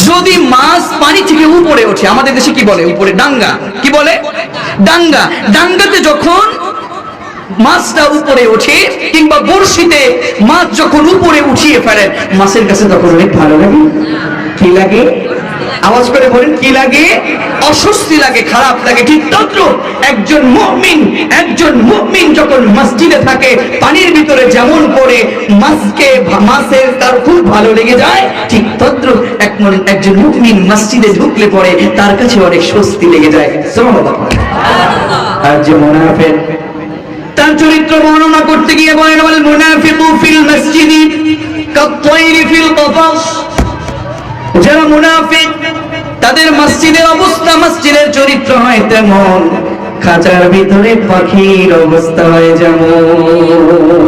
যদি মাছ পানি থেকে উপরে ওঠে, আমাদের দেশে কি বলে উপরে? ডাঙ্গা। কি বলে? ডাঙ্গা। ডাঙ্গাতে যখন মাছটা উপরে ওঠে, কিংবা বড়শিতে মাছ যখন উপরে উঠিয়ে ফেলেন, মাছের কাছে তখন অনেক ভালো লাগে। কি লাগে? আওয়াজ করে বলেন, কি লাগে? অস্বস্তি লাগে, খারাপ লাগে। ঠিক তদ্রুপ একজন মুমিন যখন মসজিদে থাকে, পানির ভিতরে যেমন করে মাছের তার খুব ভালো লেগে যায়, ঠিক তদ্রুপ একজন মুমিন মসজিদে ঢুকলে পরে তার কাছে অনেক স্বস্তি লেগে যায়। সুবহানাল্লাহ। আর যে মুনাফিক, তার চরিত্র বর্ণনা করতে গিয়ে বলেন, ওয়াল মুনাফিকু ফিল মসজিদি কাত-তায়রি ফিল কফাস। যারা মুনাফিক, তাদের মসজিদের অবস্থা, মসজিদের চরিত্র হয় তেমন, খাঁচার ভিতরে পাখির অবস্থা হয় যেমন।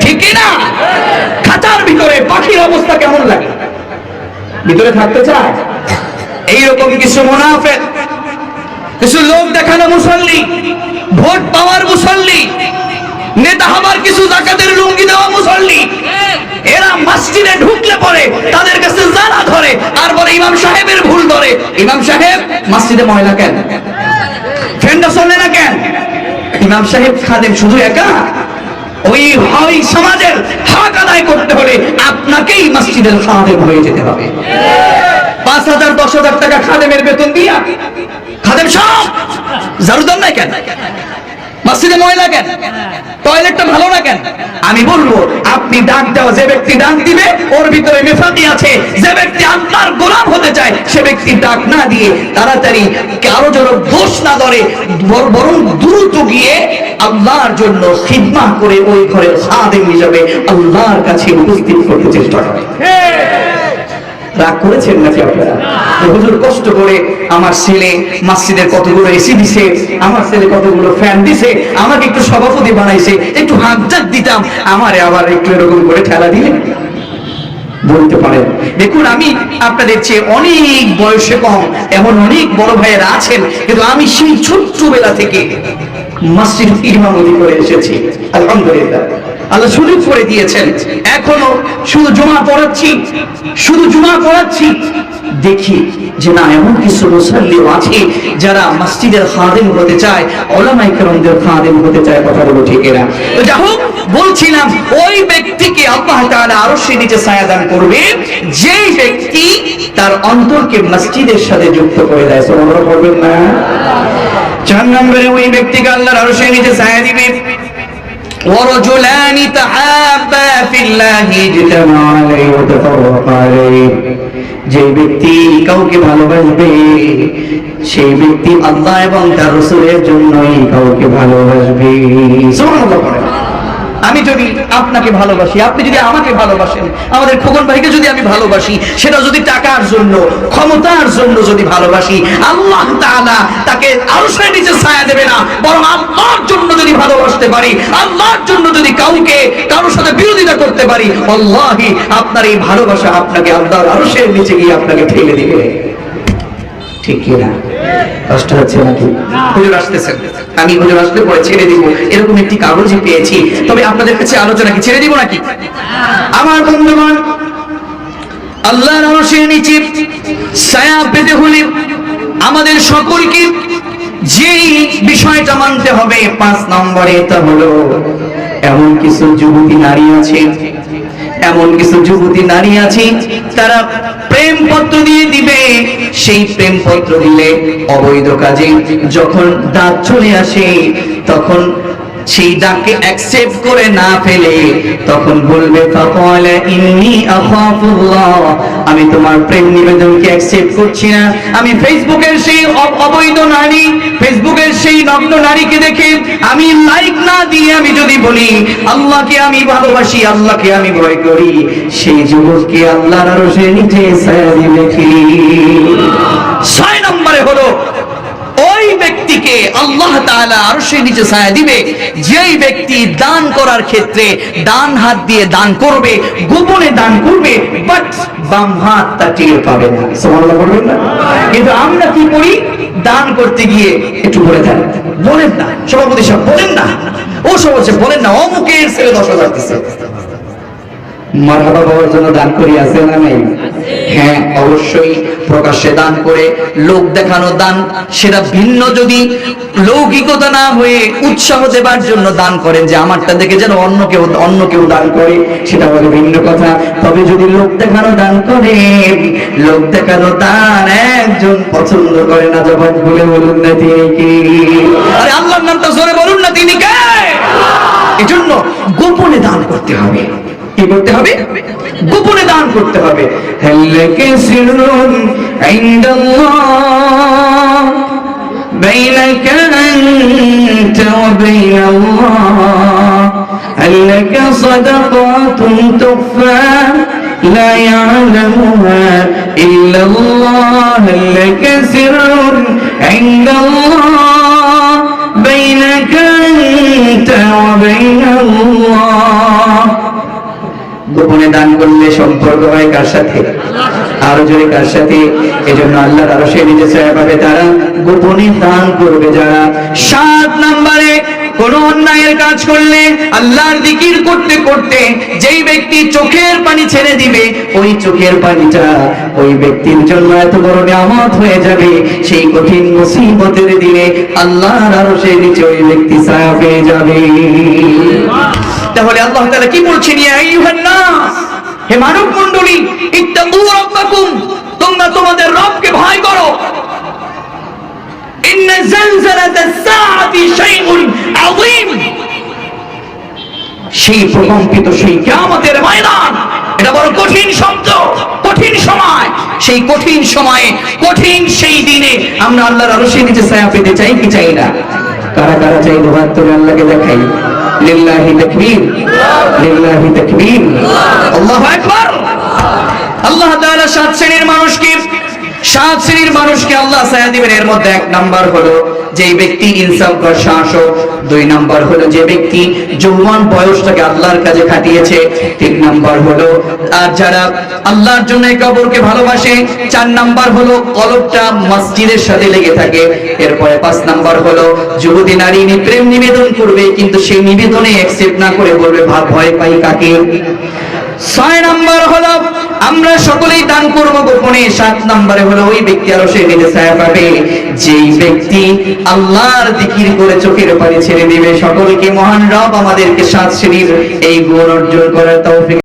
ঠিক না? খাঁচার ভিতরে পাখির অবস্থা কেমন লাগে? ভিতরে থাকতে চায়? এইরকম কিছু মুনাফিক, কিছু লোক দেখানো মুসল্লি, ভোট পাওয়ার মুসল্লি, নেতা হবার কিছু জাকাতের লুঙ্গি দেওয়া মুসল্লি, এরা মসজিদে ঢুকলে পরে তাদের কাছে যারা ধরে আর বলে ইমাম সাহেবের ভুল ধরে। ইমাম সাহেব মসজিদে ময়লা কেন? ফ্যানটা চলে না কেন? ইমাম সাহেব খাদেম শুধু একা? ওই সমাজের হক আদায় করতে হলে আপনাকেই মসজিদের খাদেম হয়ে যেতে হবে। 5,000 10,000 টাকা খাদেমের বেতন দিয়া খাদেম সব জারুদার নাই কেন? মসজিদে ময়লা কেন? টয়লেটটা ভালো না কেন? আমি বলবো, আপনি ডাক দাও, যে ব্যক্তি ডাক দিবে ওর ভিতরে নেফাকি আছে। যে ব্যক্তি আল্লাহর গোলাম হতে চায়, সে ব্যক্তি ডাক না দিয়ে তাড়াতাড়ি কারো জন্য দোষ না ধরে, বরং দ্রুত গিয়ে আল্লাহর জন্য খিদমত করে ওই ঘরের খাদেম হিসেবে আল্লাহর কাছে উপস্থিত করতে চেষ্টা করে। রাগ করেছেন নাকি আপনারা? হুজুর কষ্ট করে আমার ছেলে মসজিদের কতগুলো এসি দিছে, আমার ছেলে কতগুলো ফ্যান দিছে, আমাকে একটু সভাপতি বানাইছে, একটু হাতজাক দিতাম, আমারে আবার একটু এরকম করে ঠেলা দিলে বলতে পারেন। দেখুন, আমি আপনাদের চেয়ে অনেক বয়সে কম, এমন অনেক বড় ভাইয়েরা আছেন, কিন্তু আমি সেই ছোট্টবেলা থেকে মসজিদ ইমামতি করে এসেছি, আলহামদুলিল্লাহ আল্লাহ সুযোগ করে দিয়েছেন। এখনো শুধু জুমা পড়াচ্ছি, দেখি যে না এমন কিছু মুসল্লিও আছে যারা মসজিদের খাদেম হতে চায়, উলামায়ে কেরামদের খাদেম হতে চায়। কথা বলো ঠিক এরা। তো যাই হোক, বলছিলাম ওই ব্যক্তিকে আল্লাহ তাআলা আরশের নিচে ছায়া দান করবে যেই ব্যক্তি তার অন্তরকে মসজিদের সাথে যুক্ত করে দেয়। সুবহানাল্লাহ বলবেন না? 4 নম্বরে ওই ব্যক্তিকে আল্লাহর আরশের নিচে ছায়া দিবে ورجلان تحابا في الله اجتمعا عليه وتفرقا عليه। যে ব্যক্তি কাউকে ভালোবাসবে সেই ব্যক্তি আল্লাহ এবং তার রাসূলের জন্যই কাউকে ভালোবাসবে। সুবহানাল্লাহ। আমি যদি আপনাকে ভালোবাসি, আপনি যদি আমাকে ভালোবাসেন, আমাদের খোকন ভাইকে যদি আমি ভালোবাসি, সেটা যদি টাকার জন্য, ক্ষমতার জন্য যদি ভালোবাসি, আল্লাহ তাআলা তাকে আরশের নিচে ছায়া দেবে না, বরং আল্লাহর জন্য যদি ভালোবাসতে পারি, আল্লাহর জন্য যদি কারোর সাথে বিরোধিতা করতে পারি, আল্লাহি আপনার এই ভালোবাসা আপনাকে আল্লাহর আরশের নিচে গিয়ে আপনাকে ঠেলে দিবে। ঠিক কি না? কষ্ট হচ্ছে নাকি? হুজুর আসতেছেন, আমি হুজুর আসলে পরে ছেড়ে দিব এরকম একটি কাগজই পেয়েছি, তবে আপনাদের কাছে আলোচনা কি ছেড়ে দিব নাকি? আমার বন্ধুগণ, আল্লাহর আরশের নিচে ছায়া পেতে হলে আমাদের সকলকে যেই বিষয়টা মানতে হবে 5 নম্বরে, তা হলো এমন কিছু যুবতী নারী আছে তারা প্রেমপত্র দিয়ে দিবে। সেই প্রেমপত্র দিলে অবৈধ কাজে যখন দাঁত চলে আসে, তখন সেই ডাকে অ্যাকসেপ্ট করে না ফেলে তখন বলবে ফাকালা ইন্নী আখাফুল্লাহ, আমি তোমার প্রেম নিবেদনকে অ্যাকসেপ্ট করছি না। আমি ফেসবুকের সেই অবৈধ নারী, ফেসবুকের সেই নগ্ন নারীকে দেখে আমি লাইক না দিয়ে আমি যদি বলি আল্লাহকে আমি ভালোবাসি, আল্লাহকে আমি ভয় করি, সেই যুবককে আল্লাহর আরশের নিচে ছায়া দিবে কি? 6 নম্বরে হলো ওই ব্যক্তিকে আল্লাহ তাআলা আরশের নিচে ছায়া দিবে যেই ব্যক্তি দান করার ক্ষেত্রে ডান হাত দিয়ে দান করবে, গোপনে দান করবে, বাট বাম হাত তা টের পাবে না। সুবহানাল্লাহ বলবেন না? কিন্তু আমরা কি করি? দান করতে গিয়ে একটু বলে দেন, বলেন না সভাপতি সাহেব, বলেন না, ও সভাপতি বলেন না, অমুকের ছেলে 10,000 দিচ্ছে, মারহাবা বাবার জন্য দান করি, আছে না নাই? হ্যাঁ, অবশ্যই প্রকাশ্যে দান করে লোক দেখানো দান, সেটা ভিন্ন। যদি লৌকিকতা না হয়ে উৎসাহ দেবার জন্য দান করেন যে আমারটা দেখে যেন অন্য কেউ দান করে, সেটা হলো ভিন্ন কথা। তবে যদি লোক দেখানো দান করেন, লোক দেখানো দান একজন পছন্দ করে না, জবান খুলে বলুন না তিনি কি? আরে আল্লাহর নামটা জোরে বলুন না, তিনি কে? এজন্য গোপনে দান করতে হবে। কি করতে হবে? গোপনে দান করতে হবে। হাল্লাকা সিররুন ইনদাল্লাহ বাইনাকা আনতা ওয়া বাইনাল্লাহ, হাল্লাকা সাদাকাতুন তুখফা লা ইয়ালামুহা ইল্লাল্লাহ, হাল্লাকা সিররুন ইনদাল্লাহ বাইনাকা আনতা ওয়া বাইনাল্লাহ। গোপনে দান করলে সম্পর্ক হয় কার সাথে? আরো জোরে কার সাথে? এজন্য আল্লাহর আরশের নিচে ছায়া পাবে তারা গোপনে দান করবে যারা। 7 নম্বরে কোন অন্যায়ের কাজ করলে আল্লাহর জিকির করতে করতে যেই ব্যক্তি চোখের পানি ছেড়ে দিবে, ওই চোখের পানিটা ওই ব্যক্তির জন্য এত বড় নিয়ামত হয়ে যাবে, সেই কঠিন মুসিবতের দিনে আল্লাহর আরশের নিচে ওই ব্যক্তি ছায়া পেয়ে যাবে। তাহলে আল্লাহ তাআলা কি বলছেন? ইয়া আইয়ুহান নাস, হে মানব মণ্ডলী, ইত্তাকু রাব্বাকুম, তোমরা তোমাদের রবকে ভয় করো। ইন্না জালজালাতাস সাআতি শাইউন আযীম, সেই প্রকম্পিত সেই কিয়ামতের ময়দান, এটা বড় কঠিন শব্দ, কঠিন সময়। সেই কঠিন সময়ে, কঠিন সেই দিনে আমরা আল্লাহর আরশের নিচে ছায়া পেতে চাই কি চাই না? কারা কারা চাই? দুহাত তুলে আল্লাহকে দেখাই। লিল্লাহি তাকবীর, লিল্লাহি তাকবীর, আল্লাহু আকবার। আল্লাহ তাআলা 7 শ্রেণীর মানুষকে সাত শ্রেণীর মানুষকে আল্লাহ ছায়া দিবেন। এর মধ্যে এক নাম্বার হলো যে ব্যক্তি ইনসাফ কর শাসক, দুই নাম্বার হলো যে ব্যক্তি যৌবন বয়সটাকে আল্লাহর কাজে খাটিয়েছে, তিন নাম্বার হলো আর যারা আল্লাহর জন্য কবরকে ভালোবাসে, চার নাম্বার হলো কলবটা মসজিদের সাথে লেগে থাকে, এরপরে পাঁচ নাম্বার হলো যুবতী নারী প্রেম নিবেদন করবে কিন্তু সেই নিবেদনে অ্যাকসেপ্ট না করে বলবে ভয় পাই কাকে। ছয় নাম্বার হলো আমরা সকলেই দান করব গোপনে। সাত নম্বরে হলো ওই ব্যক্তি আরো সে নিজে ছায়া পাবে যেই ব্যক্তি আল্লাহর জিকির করে চোখের পানি ছেড়ে দিবে। সকলকে মহান রব আমাদেরকে সাত শ্রেণীর এই গুণ অর্জন করার তৌফিক